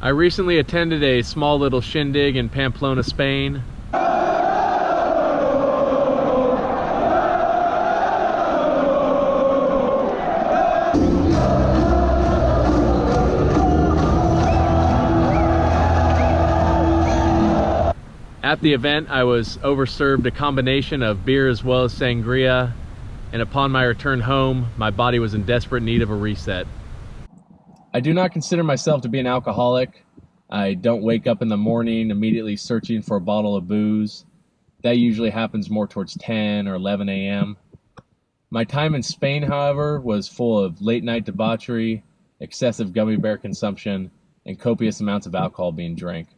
I recently attended a small little shindig in Pamplona, Spain. At the event, I was overserved a combination of beer as well as sangria, and upon my return home, my body was in desperate need of a reset. I do not consider myself to be an alcoholic. I don't wake up in the morning immediately searching for a bottle of booze. That usually happens more towards 10 or 11 a.m. My time in Spain, however, was full of late-night debauchery, excessive gummy bear consumption, and copious amounts of alcohol being drank.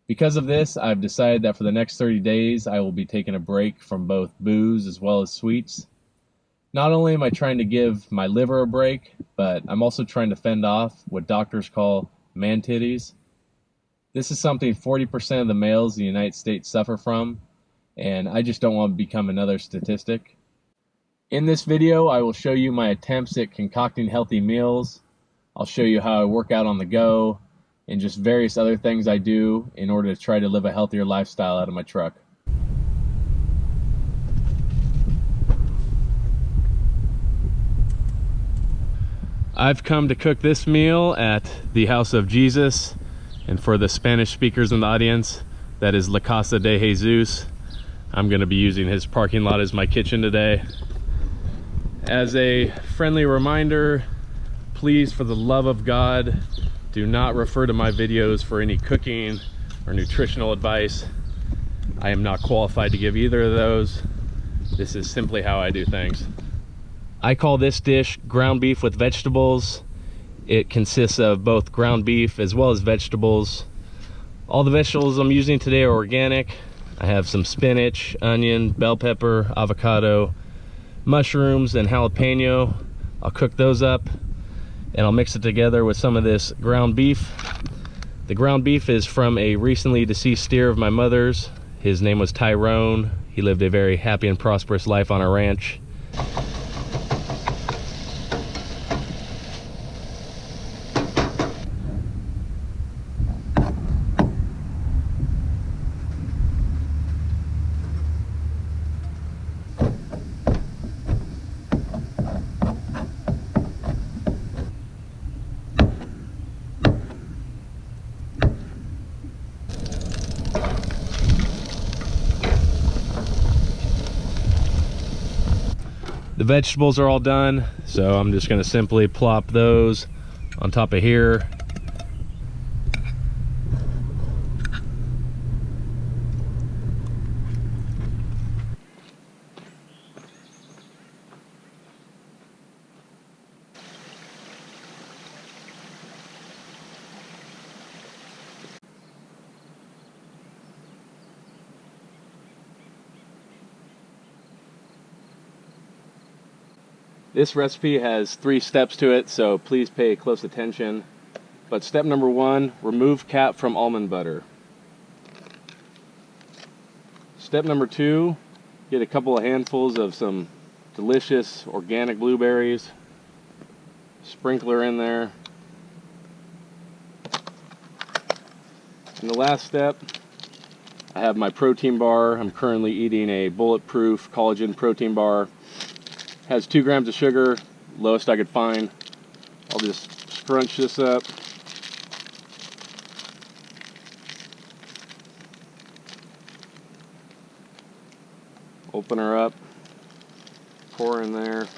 Because of this, I've decided that for the next 30 days, I will be taking a break from both booze as well as sweets. Not only am I trying to give my liver a break, but I'm also trying to fend off what doctors call man titties. This is something 40% of the males in the United States suffer from, and I just don't want to become another statistic. In this video, I will show you my attempts at concocting healthy meals. I'll show you how I work out on the go, and just various other things I do in order to try to live a healthier lifestyle out of my truck. I've come to cook this meal at the House of Jesus, and for the Spanish speakers in the audience, that is La Casa de Jesus. I'm going to be using his parking lot as my kitchen today. As a friendly reminder, please, for the love of God, do not refer to my videos for any cooking or nutritional advice. I am not qualified to give either of those. This is simply how I do things. I call this dish ground beef with vegetables. It consists of both ground beef as well as vegetables. All the vegetables I'm using today are organic. I have some spinach, onion, bell pepper, avocado, mushrooms, and jalapeno. I'll cook those up, and I'll mix it together with some of this ground beef. The ground beef is from a recently deceased steer of my mother's. His name was Tyrone. He lived a very happy and prosperous life on our ranch. The vegetables are all done, so I'm just going to simply plop those on top of here. This recipe has 3 steps to it, so please pay close attention. But step number 1, remove cap from almond butter. Step number 2, get a couple of handfuls of some delicious organic blueberries. Sprinkler in there. And the last step, I have my protein bar. I'm currently eating a bulletproof collagen protein bar. Has 2 grams of sugar, lowest I could find. I'll just scrunch this up. Open her up, pour in there.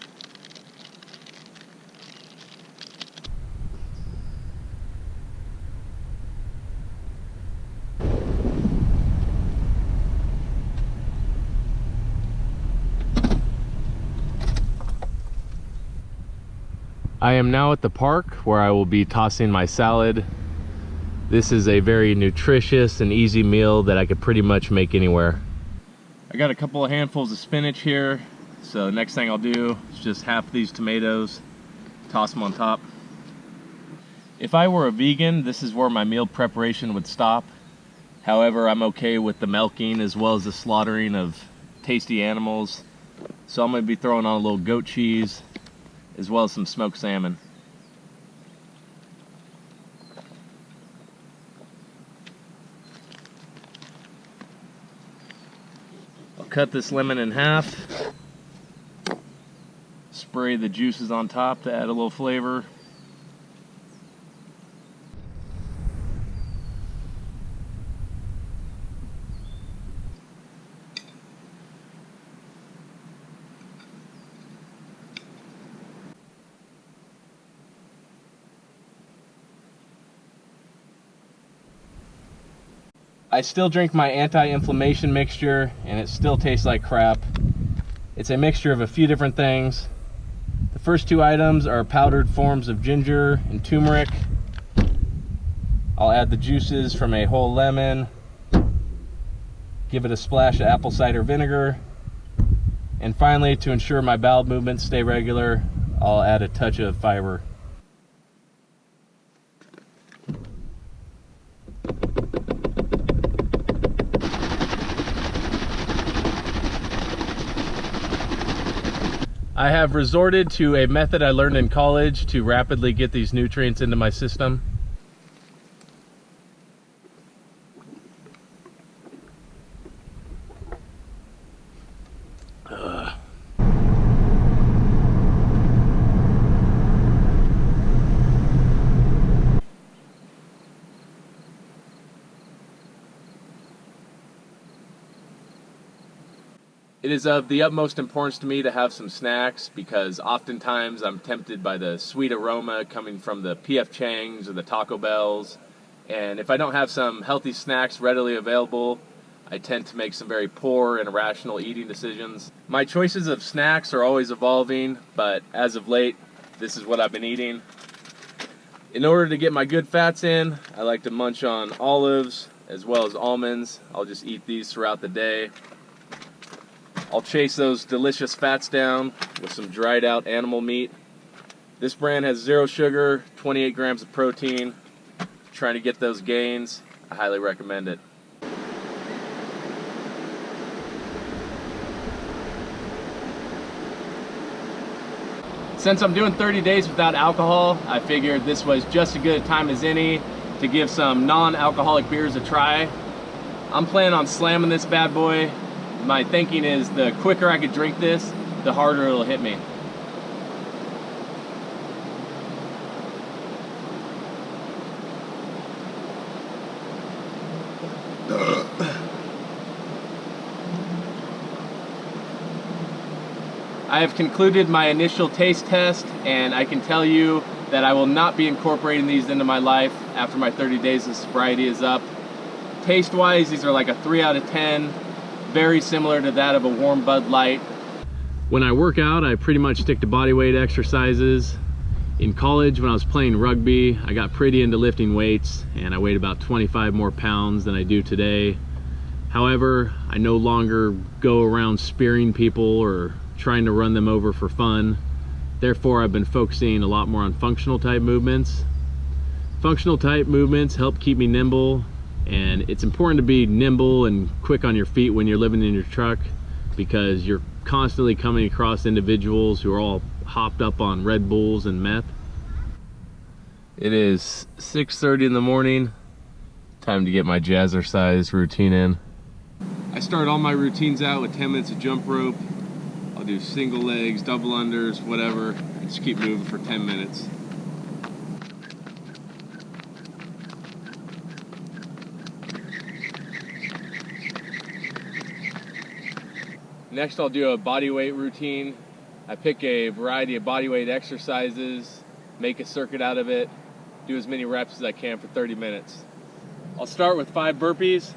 I am now at the park where I will be tossing my salad. This is a very nutritious and easy meal that I could pretty much make anywhere. I got a couple of handfuls of spinach here, so next thing I'll do is just half these tomatoes, toss them on top. If I were a vegan, this is where my meal preparation would stop. However, I'm okay with the milking as well as the slaughtering of tasty animals. So I'm going to be throwing on a little goat cheese as well as some smoked salmon. cut this lemon in half. Spray the juices on top to add a little flavor. I still drink my anti-inflammation mixture and it still tastes like crap. It's a mixture of a few different things. The first two items are powdered forms of ginger and turmeric. I'll add the juices from a whole lemon, give it a splash of apple cider vinegar, and finally, to ensure my bowel movements stay regular, I'll add a touch of fiber. I have resorted to a method I learned in college to rapidly get these nutrients into my system. It is of the utmost importance to me to have some snacks because oftentimes I'm tempted by the sweet aroma coming from the PF Chang's or the Taco Bells, and if I don't have some healthy snacks readily available, I tend to make some very poor and irrational eating decisions. My choices of snacks are always evolving, but as of late, this is what I've been eating. In order to get my good fats in, I like to munch on olives as well as almonds. I'll just eat these throughout the day. I'll chase those delicious fats down with some dried out animal meat. This brand has 0 sugar, 28 grams of protein. Trying to get those gains, I highly recommend it. Since I'm doing 30 days without alcohol, I figured this was just as good a time as any to give some non-alcoholic beers a try. I'm planning on slamming this bad boy. My thinking is the quicker I could drink this, the harder it'll hit me. I have concluded my initial taste test, and I can tell you that I will not be incorporating these into my life after my 30 days of sobriety is up. Taste-wise, these are like a 3 out of 10. Very similar to that of a warm Bud Light. When I work out, I pretty much stick to body weight exercises. In college, when I was playing rugby, I got pretty into lifting weights, and I weighed about 25 more pounds than I do today. However, I no longer go around spearing people or trying to run them over for fun. Therefore, I've been focusing a lot more on functional type movements. Functional type movements help keep me nimble, and it's important to be nimble and quick on your feet when you're living in your truck because you're constantly coming across individuals who are all hopped up on Red Bulls and meth. It is 6:30 in the morning. Time to get my jazzercise routine in. I start all my routines out with 10 minutes of jump rope. I'll do single legs, double unders, whatever, and just keep moving for 10 minutes. Next, I'll do a body weight routine. I pick a variety of body weight exercises, make a circuit out of it, do as many reps as I can for 30 minutes. I'll start with 5 burpees.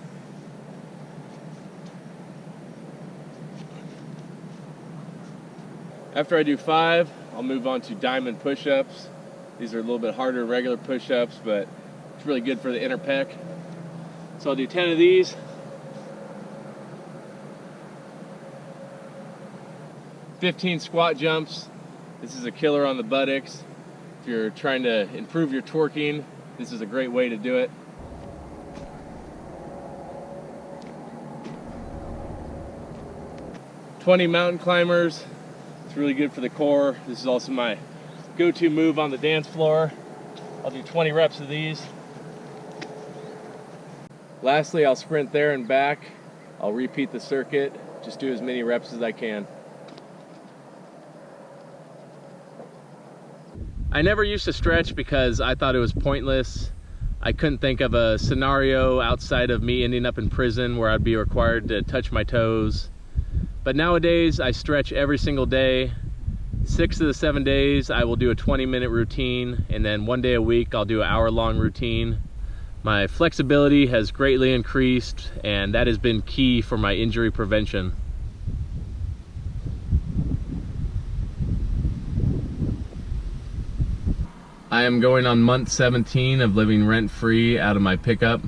After I do 5, I'll move on to diamond push-ups. These are a little bit harder than regular push-ups, but it's really good for the inner pec. So I'll do 10 of these. 15 squat jumps. This is a killer on the buttocks. If you're trying to improve your torquing, this is a great way to do it. "20 mountain climbers. It's really good for the core. This is also my go-to move on the dance floor. I'll do 20 reps of these. Lastly, I'll sprint there and back. I'll repeat the circuit Just do as many reps as I can. I never used to stretch because I thought it was pointless. I couldn't think of a scenario outside of me ending up in prison where I'd be required to touch my toes. But nowadays I stretch every single day. 6 of the 7 days I will do a 20-minute routine, and then 1 day a week I'll do an hour-long routine. My flexibility has greatly increased, and that has been key for my injury prevention. I am going on month 17 of living rent-free out of my pickup.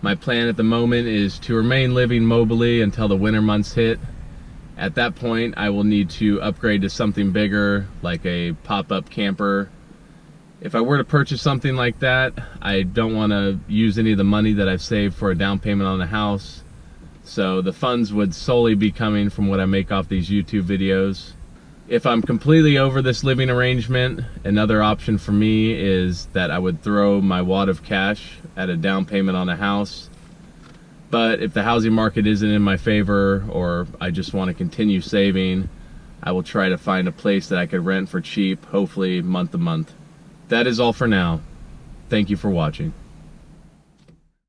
My plan at the moment is to remain living mobily until the winter months hit. At that point, I will need to upgrade to something bigger, like a pop-up camper. If I were to purchase something like that, I don't want to use any of the money that I've saved for a down payment on the house. So the funds would solely be coming from what I make off these YouTube videos. If I'm completely over this living arrangement, another option for me is that I would throw my wad of cash at a down payment on a house. But if the housing market isn't in my favor, or I just want to continue saving, I will try to find a place that I could rent for cheap, hopefully month to month. That is all for now. Thank you for watching.